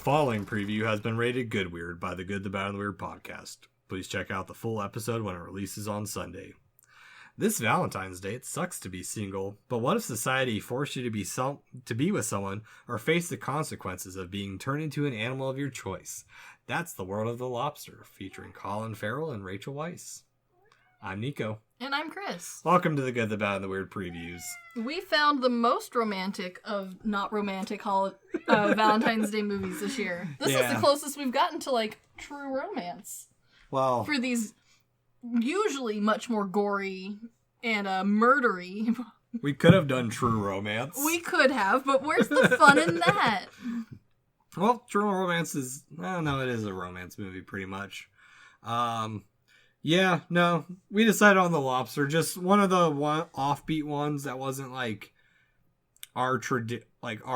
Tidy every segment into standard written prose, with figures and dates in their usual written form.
following preview has been rated Good Weird by the Good, the Bad, and the Weird podcast. Please check out the full episode when it releases on Sunday. This Valentine's Day, it sucks to be single, but what if society forced you to be with someone or face the consequences of being turned into an animal of your choice? That's the world of The Lobster, featuring Colin Farrell and Rachel Weisz. I'm Nico. And I'm Chris. Welcome to the Good, the Bad, and the Weird previews. We found the most romantic of not romantic Valentine's Day movies this year. This is the closest we've gotten to, like, true romance. Well, for these usually much more gory and murdery. We could have done true romance. We could have, but where's the fun in that? Well, true romance is... Well, no, it is a romance movie, pretty much. Yeah, no, we decided on The Lobster. Just one of the offbeat ones that wasn't like our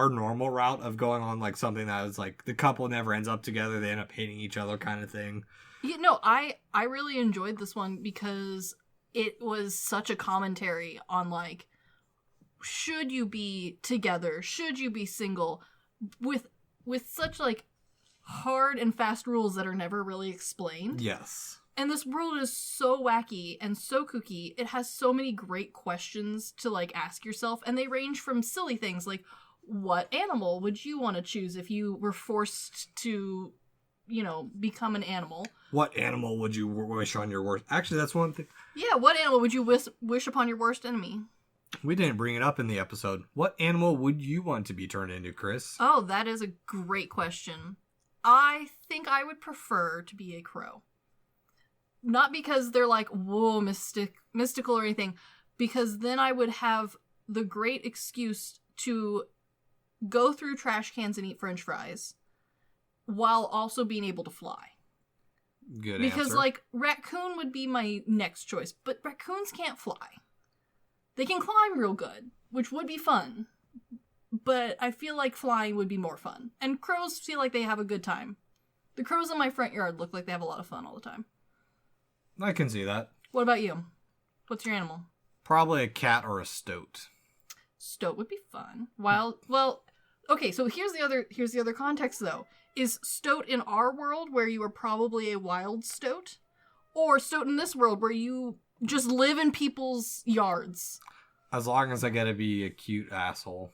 normal route of going on like something that was like the couple never ends up together, they end up hating each other kind of thing. You know, I really enjoyed this one because it was such a commentary on like, should you be together? Should you be single? With such like hard and fast rules that are never really explained. Yes. And this world is so wacky and so kooky. It has so many great questions to, like, ask yourself. And they range from silly things like, what animal would you want to choose if you were forced to, you know, become an animal? What animal would you wish on your worst... Actually, that's one thing. Yeah, what animal would you wish upon your worst enemy? We didn't bring it up in the episode. What animal would you want to be turned into, Chris? Oh, that is a great question. I think I would prefer to be a crow. Not because they're like, whoa, mystical or anything, because then I would have the great excuse to go through trash cans and eat French fries while also being able to fly. Good because, answer. like, raccoon would be my next choice, but raccoons can't fly. They can climb real good, which would be fun, but I feel like flying would be more fun. And crows feel like they have a good time. The crows in my front yard look like they have a lot of fun all the time. I can see that. What about you? What's your animal? Probably a cat or a stoat. Stoat would be fun. Well, okay, so here's the other context though. Is stoat in our world where you are probably a wild stoat? Or stoat in this world where you just live in people's yards? As long as I get to be a cute asshole.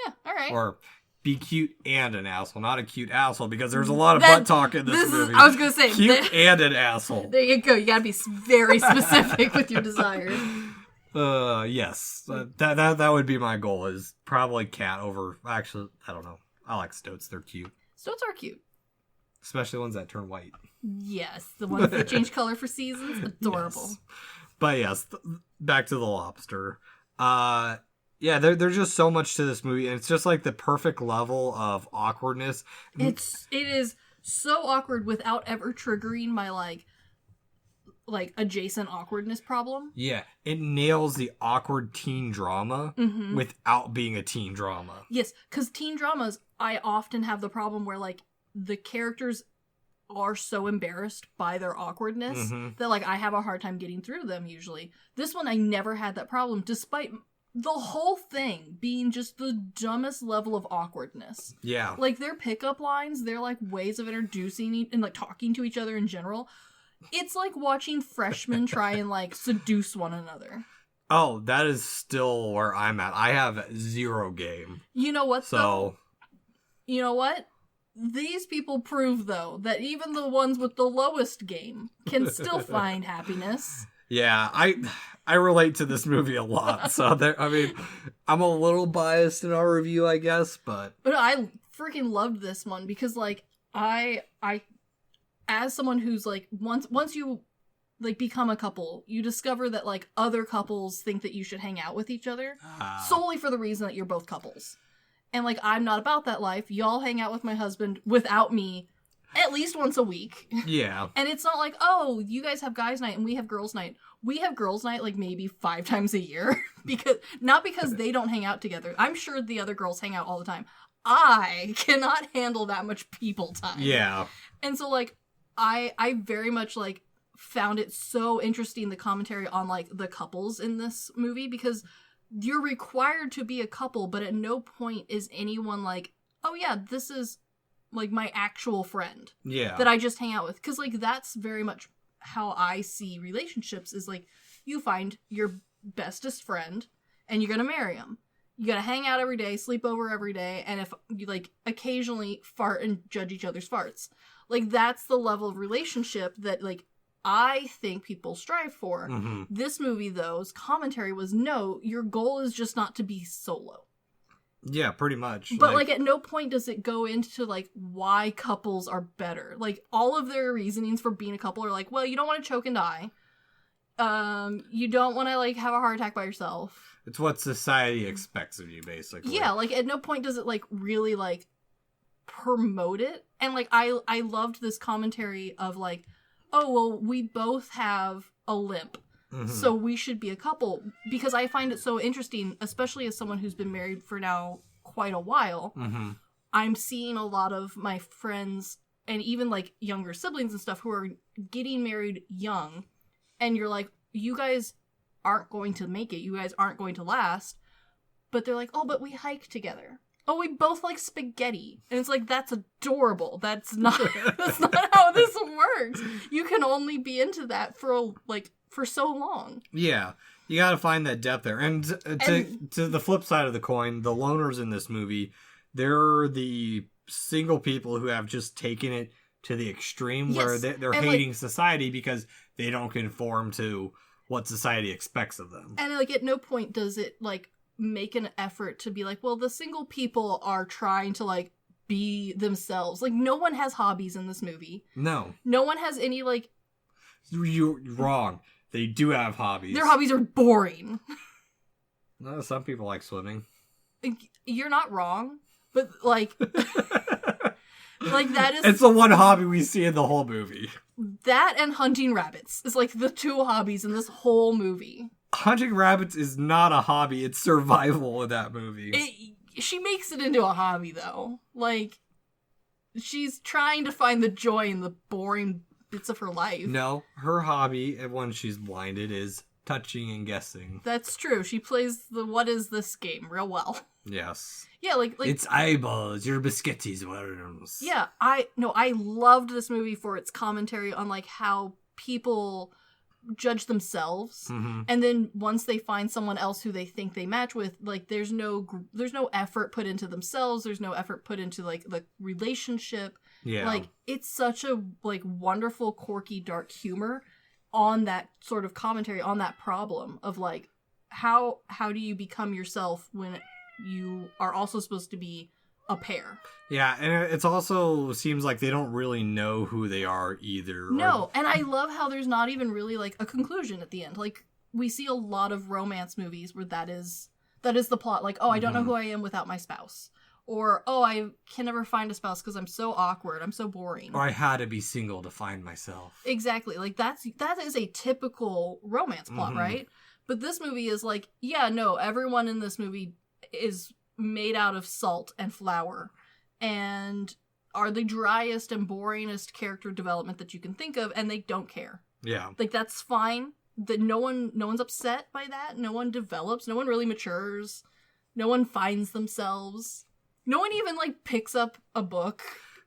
Yeah, alright. Or be cute and an asshole, not a cute asshole, because there's a lot of butt talk in this movie. I was going to say. Cute and an asshole. There you go. You got to be very specific with your desires. Yes. That would be my goal, is probably cat over... Actually, I don't know. I like stoats. They're cute. Stoats are cute. Especially ones that turn white. Yes. The ones that change color for seasons. Adorable. Yes. But yes, back to The Lobster. Yeah, there's just so much to this movie, and it's just like the perfect level of awkwardness. It is so awkward without ever triggering my like adjacent awkwardness problem. Yeah, it nails the awkward teen drama without being a teen drama. Yes, because teen dramas, I often have the problem where like the characters are so embarrassed by their awkwardness that like I have a hard time getting through them usually. This one, I never had that problem, despite the whole thing being just the dumbest level of awkwardness. Yeah. Like, their pickup lines, their, like, ways of introducing and, like, talking to each other in general. It's like watching freshmen try and, like, seduce one another. Oh, that is still where I'm at. I have zero game. You know what, though? So, you know what? These people prove, though, that even the ones with the lowest game can still find happiness. Yeah, I relate to this movie a lot, so I'm a little biased in our review, I guess, but I freaking loved this one because, like, I as someone who's like once you like become a couple, you discover that like other couples think that you should hang out with each other solely for the reason that you're both couples, and like I'm not about that life. Y'all hang out with my husband without me at least once a week. Yeah. And it's not like, oh, you guys have guys' night and we have girls' night. We have girls' night like maybe 5 times a year. Not because they don't hang out together. I'm sure the other girls hang out all the time. I cannot handle that much people time. Yeah. And so like I very much like found it so interesting, the commentary on like the couples in this movie, because you're required to be a couple, but at no point is anyone like, oh yeah, this is my actual friend. Yeah. That I just hang out with. Because, like, that's very much how I see relationships is, like, you find your bestest friend and you're gonna marry him. You gotta hang out every day, sleep over every day, and if you, like, occasionally fart and judge each other's farts. Like, that's the level of relationship that, like, I think people strive for. Mm-hmm. This movie, though's commentary was, no, your goal is just not to be solo. Yeah, pretty much. But, like, at no point does it go into, like, why couples are better. Like, all of their reasonings for being a couple are like, well, you don't want to choke and die. You don't want to, like, have a heart attack by yourself. It's what society expects of you, basically. Yeah, like, at no point does it, like, really, like, promote it. And, like, I loved this commentary of, like, oh, well, we both have a limp, so we should be a couple. Because I find it so interesting, especially as someone who's been married for now quite a while. Mm-hmm. I'm seeing a lot of my friends and even, like, younger siblings and stuff who are getting married young. And you're like, you guys aren't going to make it. You guys aren't going to last. But they're like, oh, but we hike together. Oh, we both like spaghetti. And it's like, that's adorable. That's not how this works. You can only be into that for so long. Yeah. You gotta find that depth there. And to the flip side of the coin, the loners in this movie, they're the single people who have just taken it to the extreme where they're hating, like, society because they don't conform to what society expects of them. And, like, at no point does it, like, make an effort to be like, well, the single people are trying to, like, be themselves. Like, no one has hobbies in this movie. No. No one has any, like... You're wrong. They do have hobbies. Their hobbies are boring. No, some people like swimming. You're not wrong, but, like... like, that is... It's the one hobby we see in the whole movie. That and hunting rabbits is, like, the two hobbies in this whole movie. Hunting rabbits is not a hobby. It's survival in that movie. She makes it into a hobby, though. Like, she's trying to find the joy in the boring bits of her life. No, her hobby, when she's blinded, is touching and guessing. That's true. She plays the what is this game real well. Yes. Yeah, like it's eyeballs, your biscottis, worms. Yeah, I loved this movie for its commentary on, like, how people judge themselves, and then once they find someone else who they think they match with, like, there's no effort put into themselves, there's no effort put into, like, the relationship. Yeah, like, it's such a, like, wonderful, quirky, dark humor on that sort of commentary on that problem of, like, how do you become yourself when you are also supposed to be a pair. Yeah, and it also seems like they don't really know who they are either. No, and I love how there's not even really, like, a conclusion at the end. Like, we see a lot of romance movies where that is the plot. Like, oh, I don't know who I am without my spouse. Or, oh, I can never find a spouse because I'm so awkward, I'm so boring. Or I had to be single to find myself. Exactly. Like, that is a typical romance plot, right? But this movie is like, yeah, no, everyone in this movie is made out of salt and flour and are the driest and boringest character development that you can think of, and they don't care. Yeah. Like, that's fine. That no one's upset by that. No one develops. No one really matures. No one finds themselves. No one even, like, picks up a book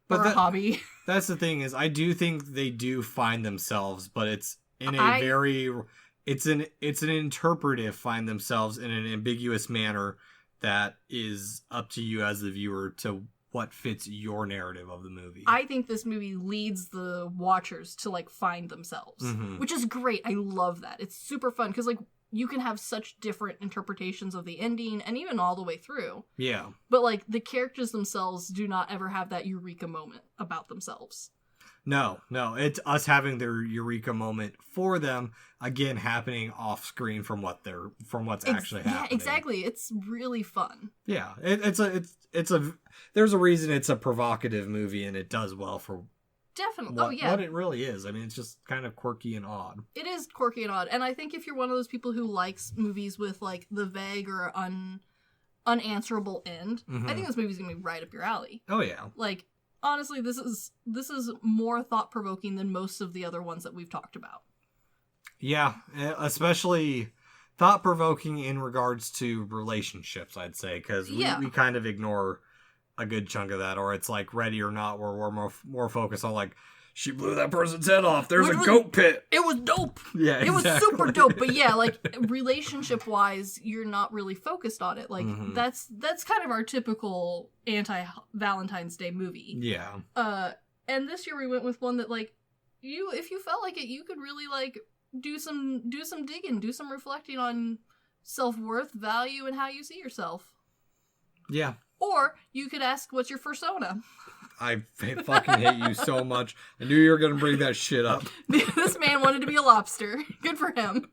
or a hobby. That's the thing, is I do think they do find themselves, but it's in a very... It's an interpretive find themselves in an ambiguous manner that is up to you as the viewer to what fits your narrative of the movie. I think this movie leads the watchers to, like, find themselves, which is great. I love that. It's super fun because, like, you can have such different interpretations of the ending and even all the way through. Yeah. But, like, the characters themselves do not ever have that eureka moment about themselves. No, it's us having their eureka moment for them, again, happening off screen from what's actually happening. Yeah, exactly. It's really fun. Yeah, there's a reason it's a provocative movie, and it does well for definitely what it really is. I mean, it's just kind of quirky and odd. It is quirky and odd, and I think if you're one of those people who likes movies with, like, the vague or unanswerable end, I think this movie's gonna be right up your alley. Oh yeah, like. Honestly, this is more thought-provoking than most of the other ones that we've talked about. Yeah, especially thought-provoking in regards to relationships, I'd say, because we kind of ignore a good chunk of that, or it's like Ready or Not, where we're more focused on like, she blew that person's head off. There's a goat pit. It was dope. Yeah, exactly. It was super dope. But yeah, like relationship wise, you're not really focused on it. Like that's kind of our typical anti-Valentine's Day movie. Yeah. And this year we went with one that like if you felt like it, you could really like do some digging, do some reflecting on self-worth, value, and how you see yourself. Yeah. Or you could ask, what's your fursona? I fucking hate you so much. I knew you were going to bring that shit up. This man wanted to be a lobster. Good for him.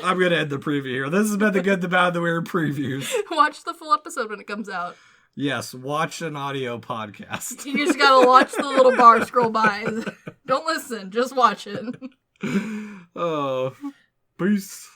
I'm going to end the preview here. This has been the Good, the Bad, the Weird previews. Watch the full episode when it comes out. Yes, watch an audio podcast. You just gotta watch the little bar scroll by. Don't listen, just watch it. Oh, peace.